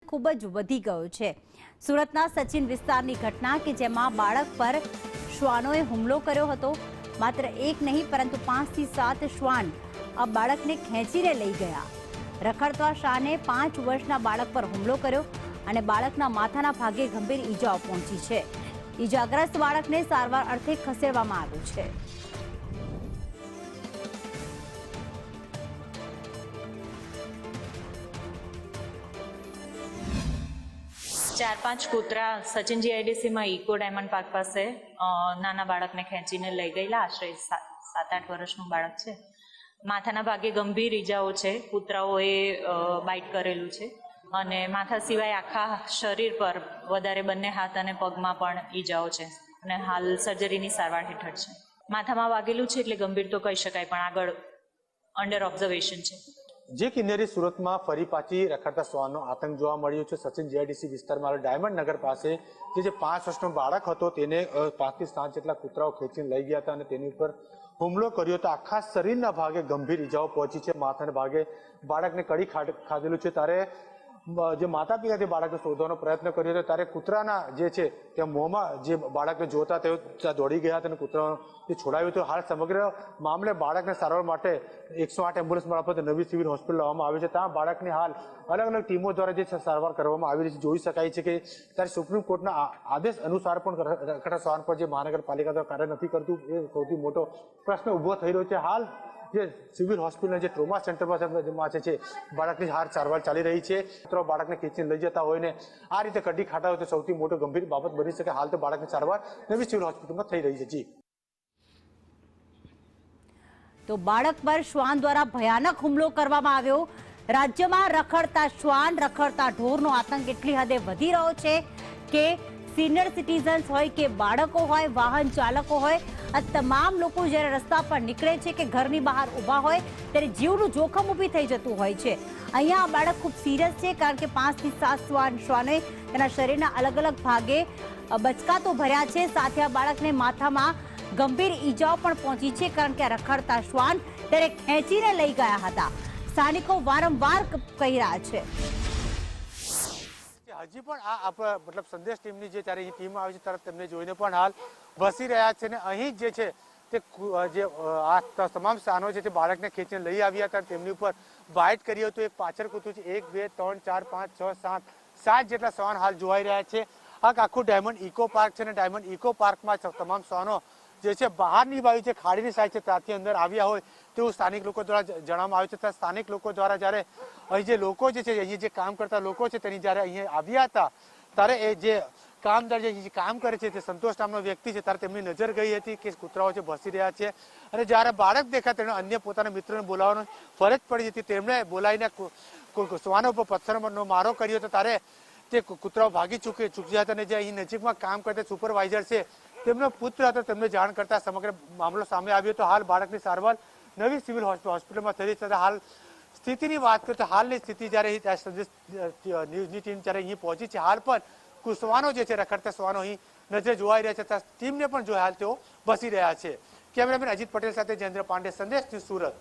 ખૂબ જ વધી ગયો છે। સુરતના સચિન વિસ્તારની ઘટના કે જેમાં બાળક પર શ્વાનોએ હુમલો કર્યો હતો। માત્ર એક નહીં પરંતુ 5 થી 7 શ્વાન આ બાળકને ખેંચીને લઈ ગયા। રખડતા શ્વાને 5 વર્ષના બાળક પર હુમલો કર્યો અને બાળકના માથાના ભાગે ગંભીર ઈજાઓ પહોંચી છે। ઈજાગ્રસ્ત બાળકને સારવાર અર્થે ખસેડવામાં આવ્યું છે। 4-5 કૂતરા સચિન જીઆઈડીસી માં ઇકો ડાયમંડ પાર્ક પાસે નાના બાળકને ખેંચીને લઈ ગયેલા। આશરે 7-8 વર્ષનું બાળક છે। માથાના ભાગે ગંભીર ઈજાઓ છે। કૂતરાઓએ બાઇટ કરેલું છે અને માથા સિવાય આખા શરીર પર વધારે બંને હાથ અને પગમાં પણ ઈજાઓ છે અને હાલ સર્જરીની સારવાર હેઠળ છે। માથામાં વાગેલું છે એટલે ગંભીર તો કહી શકાય પણ આગળ અંડર ઓબ્ઝર્વેશન છે। જે કિન્નરી સુરતમાં ફરી પાછી રખડતા શ્વાનનો આતંક જોવા મળ્યો છે। સચિન જીઆઈડીસી વિસ્તારમાં ડાયમંડ નગર પાસે જે 5 વર્ષનો બાળક હતો તેને 5 થી 7 જેટલા કૂતરાઓ ખેંચીને લઈ ગયા હતા અને તેની ઉપર હુમલો કર્યો હતો। આખા શરીરના ભાગે ગંભીર ઈજાઓ પહોંચી છે। માથાના ભાગે બાળકને કડી ખાધેલું છે। ત્યારે જે માતા પિતા તે બાળકને શોધવાનો પ્રયત્ન કર્યો હતો ત્યારે કૂતરાના જે છે તે મોંમાં જે બાળકને જોતા તેઓ ત્યાં દોડી ગયા હતા અને કૂતરાને છોડાવ્યું હતું। હાલ સમગ્ર મામલે બાળકને સારવાર માટે 108 એમ્બ્યુલન્સ મારફતે નવી સિવિલ હોસ્પિટલ લાવવામાં આવી છે। ત્યાં બાળકની હાલ અલગ અલગ ટીમો દ્વારા જે સારવાર કરવામાં આવી રહી છે। જોઈ શકાય છે કે ત્યારે સુપ્રીમ કોર્ટના આદેશ અનુસાર પણ રખડતા શ્વાન પર જે મહાનગરપાલિકા દ્વારા કાર્ય નથી કરતું એ સૌથી મોટો પ્રશ્ન ઉભો થઈ રહ્યો છે। હાલ જે સિવિલ હોસ્પિટલના જે ટ્રોમા સેન્ટરમાં છે બાળકની હાલ સારવાર ચાલી રહી છે। બાળકને ખેંચીને લઈ જતા હોય ને આ રીતે કડી ખાતા હોય તો સૌથી મોટો ગંભીર બાબત બની શકે। હાલ તો બાળકની સારવાર નવી સિવિલ હોસ્પિટલમાં થઈ રહી છે। જી તો બાળક પર શ્વાન દ્વારા ભયાનક હુમલો કરવામાં આવ્યો। રાજ્યમાં રખડતા શ્વાન રખડતા ઢોરનો આતંક એટલી હદે વધી રહ્યો છે કે સિનિયર સિટીઝન્સ હોય કે બાળકો હોય વાહન ચાલકો હોય આ તમામ લોકો જ્યારે રસ્તા પર નીકળે છે કે ઘરની બહાર ઊભા હોય ત્યારે જીવનું જોખમ ઊભી થઈ જતું હોય છે। અહીંયા આ બાળક ખૂબ સિરિયસ છે કારણ કે 5 થી 7 શ્વાને તેના શરીરના અલગ અલગ ભાગે બચકાતો ભર્યા છે। સાથે આ બાળકને માથામાં ગંભીર ઈજાઓ પણ પહોંચી છે કારણ કે રખડતા શ્વાન ત્યારે ખેંચીને લઈ ગયા હતા। સ્થાનિકો વારંવાર કહી રહ્યા છે હજી પણ આ મતલબ સંદેશ ટીમની જે ત્યારે ટીમ આવી છે ત્યારે તેમને જોઈને પણ હાલ વસી રહ્યા છે। અને અહીં જે છે તે જે આ તમામ સ્થાનો છે તે બાળકને ખેંચીને લઈ આવ્યા હતા તેમની ઉપર બાઇટ કરી હતું। એક પાછળ કૂતું છે 1 2 3 4 5 6 7 જેટલા શ્વાન હાલ જોવાઈ રહ્યા છે। આ આખું ડાયમંડ ઇકો પાર્ક છે અને ડાયમંડ ઇકો પાર્કમાં તમામ શ્વાનો જે છે બહારની બાજુ છે ખાડીની સાઈડ છે ત્યાંથી અંદર આવ્યા હોય તેવું સ્થાનિક લોકો દ્વારા જણાવવામાં આવ્યું છે। ત્યાં સ્થાનિક લોકો દ્વારા જ્યારે અહીં જે લોકો જે છે અહીં જે કામ કરતા લોકો છે તેની જ્યારે અહીંયા આવ્યા હતા ત્યારે એ જે કામદાર જે કામ કરે છે તે સંતોષ નામનો વ્યક્તિ છે ત્યારે તેમની નજર ગઈ હતી કે કૂતરાઓ છે ભસી રહ્યા છે અને જ્યારે બાળક દેખાય તેણે અન્ય પોતાના મિત્રોને બોલાવવાનો ફરજ પડી હતી। તેમણે બોલાવીને શ્વાનો ઉપર પથ્થરનો મારો કર્યો હતો ત્યારે તે કૂતરાઓ ભાગી ચૂક્યા હતા અને જે અહીં નજીકમાં કામ કરતા સુપરવાઇઝર છે તેમનો પુત્ર હતો તેમને જાણ કરતા સમગ્ર મામલો સામે આવ્યો હતો। હાલ બાળકની સારવાર નવી સિવિલ હોસ્પિટલમાં થઈ છે। હાલ સ્થિતિની વાત કરીએ તો હાલની સ્થિતિ જ્યારે ન્યૂઝની ટીમ જ્યારે અહીં પહોંચી છે હાલ પણ શ્વાનો જે છે રખડતા શ્વાનો અહીં નજરે જોવાઈ રહ્યા છે। ટીમને પણ જો હાલ તેઓ બસી રહ્યા છે। કેમેરામેન અજીત પટેલ સાથે જયેન્દ્ર પાંડે, સંદેશ ન્યૂઝ, સુરત।